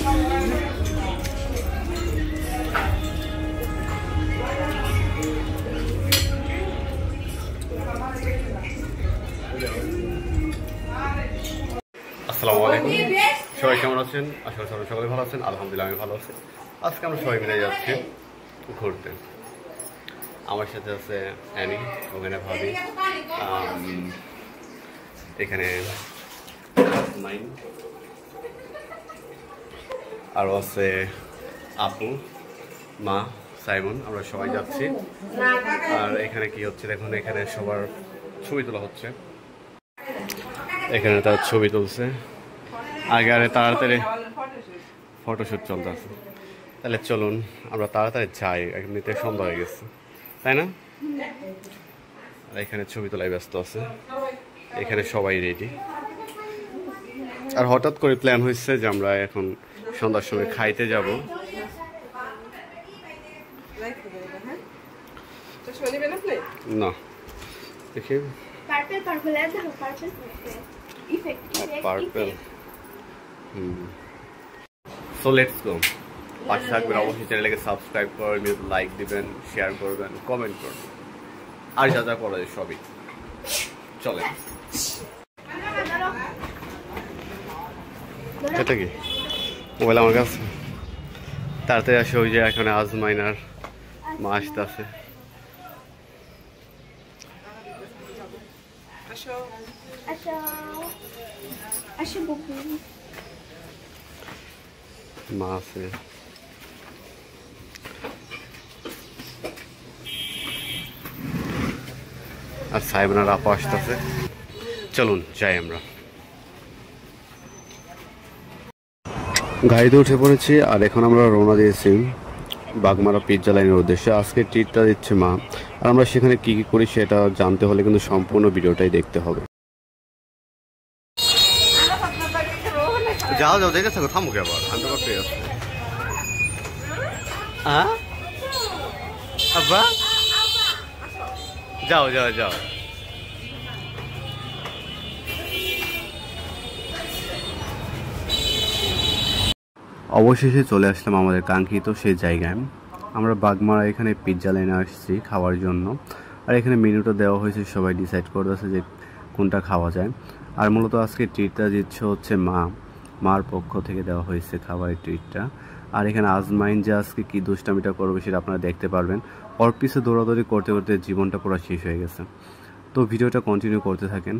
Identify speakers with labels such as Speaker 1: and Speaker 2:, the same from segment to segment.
Speaker 1: আসসালামু আলাইকুম, সবাই কেমন আছেন? আশা করি সবাই ভালো আছেন। আলহামদুলিল্লাহ আমি ভালো আছি। আজকে আমরা সবাই মিলে যাচ্ছি ঘুরতে। আমার সাথে আছে অ্যানি, ওখানে ভাবি, এখানে মাইন, আরও আছে আপু, মা, সাইমন। আমরা সবাই যাচ্ছি। আর এখানে কি হচ্ছে দেখুন, এখানে সবার ছবি তোলা হচ্ছে। এখানে তার ছবি তুলছে, আগে আরে তাড়াতাড়ি ফটোশ্যুট চলতেছে। তাহলে চলুন আমরা তাড়াতাড়ি যাই, এমনিতে সন্ধ্যা হয়ে গেছে, তাই না? আর এখানে ছবি তোলায় ব্যস্ত আছে, এখানে সবাই রেডি। আর হঠাৎ করে প্ল্যান হয়েছে যে আমরা এখন সন্ধ্যার সময় খাইতে যাব। না দেখি পার্পল। So let's go. পাশে থাকবেন অবশ্যই, চ্যানেলকে সাবস্ক্রাইব করবেন, লাইক দিবেন, শেয়ার করবেন, কমেন্ট করবেন, আর যা যা করা যায় সবই। চলেন। এটা কি মোবাইল আমার কাছে? তাড়াতাড়ি আসে, ওই যে এখানে আজমাইনার মা আসতে আছে। মা আছে, আর সাইবনার আপা আসতেছে। চলুন যাই আমরা। গাড়িতে উঠে পড়েছি, আর এখন আমরা রওনা দিয়েছি বাগমারা পিৎজা লাইনের উদ্দেশ্যে। আজকে ট্রিটটা দিচ্ছে মা, আর আমরা সেখানে কি কি করি সেটা জানতে হলে কিন্তু সম্পূর্ণ ভিডিওটাই দেখতে হবে। যাও যাও, দেখে থাকো, থামুকে আবার আনতে পারতে আছে। আব্বা যাও যাও যাও। অবশেষে চলে আসলাম আমাদের কাঙ্ক্ষিত সেই জায়গায়। আমরা বাগমারা এখানে পিৎজা লাইনে আসছি খাওয়ার জন্য। আর এখানে মেনুটা দেওয়া হয়েছে, সবাই ডিসাইড করতেছে যে কোনটা খাওয়া যায়। আর মূলত আজকে ট্রিটটা দিচ্ছে হচ্ছে মার পক্ষ থেকে দেওয়া হয়েছে খাবারের ট্রিটটা। আর এখানে আজমাইন যে আজকে কি দুষ্টামিটা করবে সেটা আপনারা দেখতে পারবেন। ওর পিছে দৌড়াদৌড়ি করতে করতে জীবনটা পুরো শেষ হয়ে গেছে। তো ভিডিওটা কন্টিনিউ করতে থাকেন।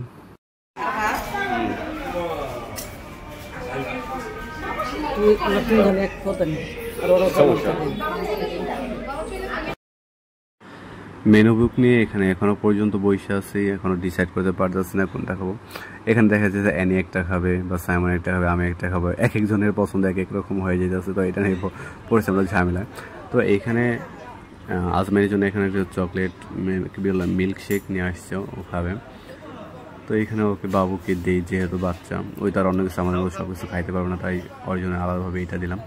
Speaker 1: মেনু বুক নিয়ে এখানে এখনো পর্যন্ত বসে আছি, এখনো ডিসাইড করতে পারতেছি না কোনটা খাবো। এখানে দেখা যাচ্ছে অ্যানি একটা খাবে, বা সাইমন একটা খাবে, আমি একটা খাবো। এক একজনের পছন্দ এক এক রকম হয়ে যেতেছে, তো এটা নিয়ে পড়েছে আমরা ঝামেলায়। তো এইখানে আজমাইনের জন্য এখানে একটা চকলেট মিল্ক শেক নিয়ে আসছে, ও খাবে। তো এইখানে ওকে বাবুকে দিই, যেহেতু বাচ্চা, ওই তার অন্য কিছু আমাদের সব কিছু খাইতে পারবে না, তাই ওর জন্য আলাদাভাবে এটা দিলাম।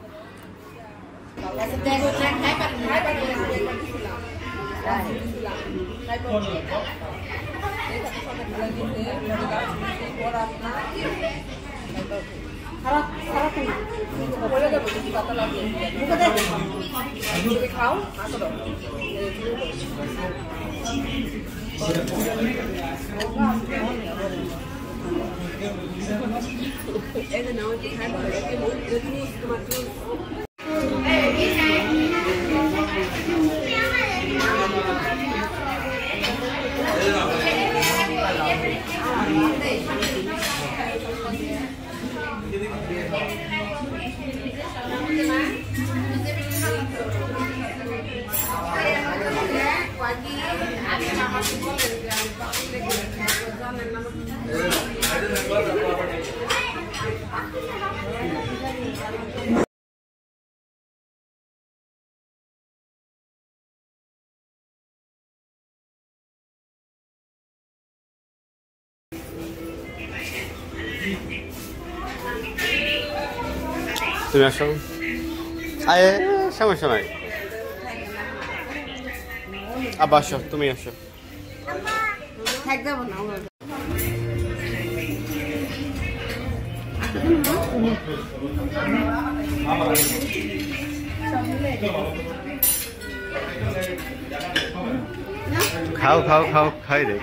Speaker 1: তুমি আসো, আরে সমস্যা নাই। আবার আসো, তুমি আসো। খাও খাও খাও খাই রে।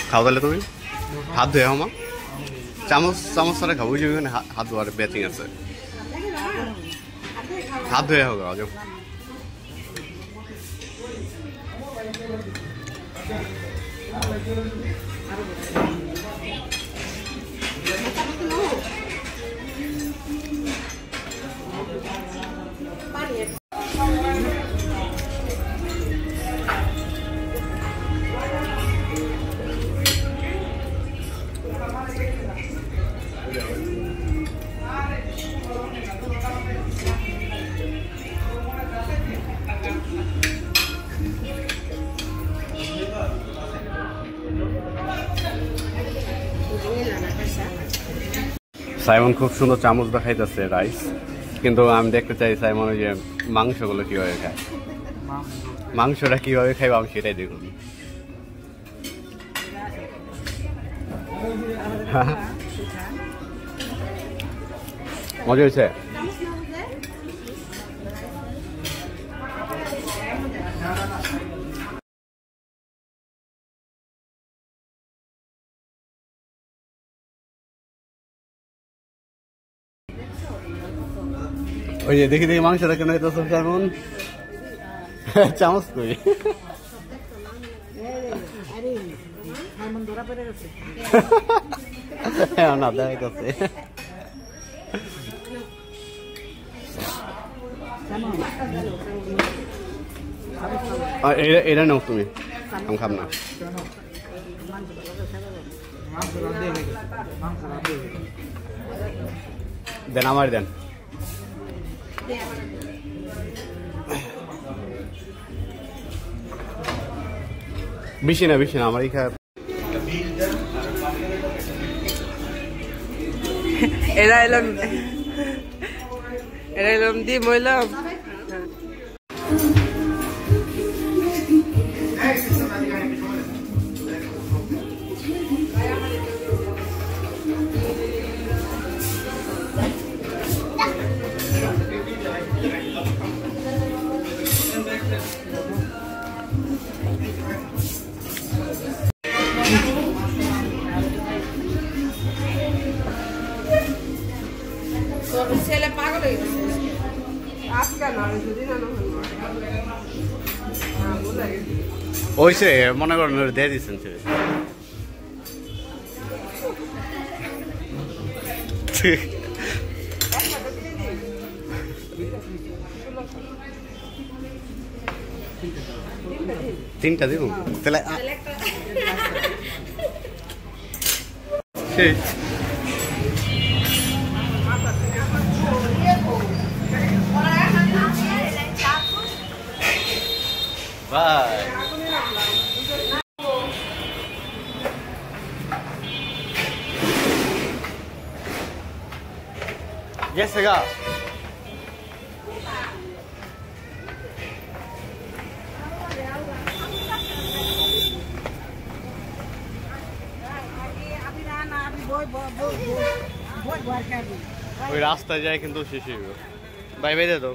Speaker 1: খাও তাহলে তুমি হাত ধুয়ে হমা চামচ চামচ ছাড়া খাবো যে হাত ধোয়ার ব্যাচিং আছে হাত ধুয়ে হোক আজ সাইমন খুব সুন্দর চামচ দেখাইতেছে রাইস, কিন্তু আমি দেখতে চাই সাইমন ওই যে মাংসগুলো কিভাবে খায়, মাংসটা কিভাবে খাইবো আমি সেটাই দেখুন। মজা হয়েছে? ওই যে দেখি দেখি মাংসটা কেন হইতেছে কেমন চামচ কই না দেখাইতেছে এটা নাও তুমি, আমি খাব না। দেন আমার দেন বেশি না বেশি না আমার এখানে
Speaker 2: এরা এলাম দি মইলাম ছেলে পাগল হয়ে গেছে আজকে না দুদিন
Speaker 1: ওইসে মনে করেন দিয়ে দিচ্ছেন তিনটা দিব তাহলে Bye. Yes, I got. ওই রাস্তা যায় কিন্তু শেষ হয়ে গেল। বাই বাই দে তো।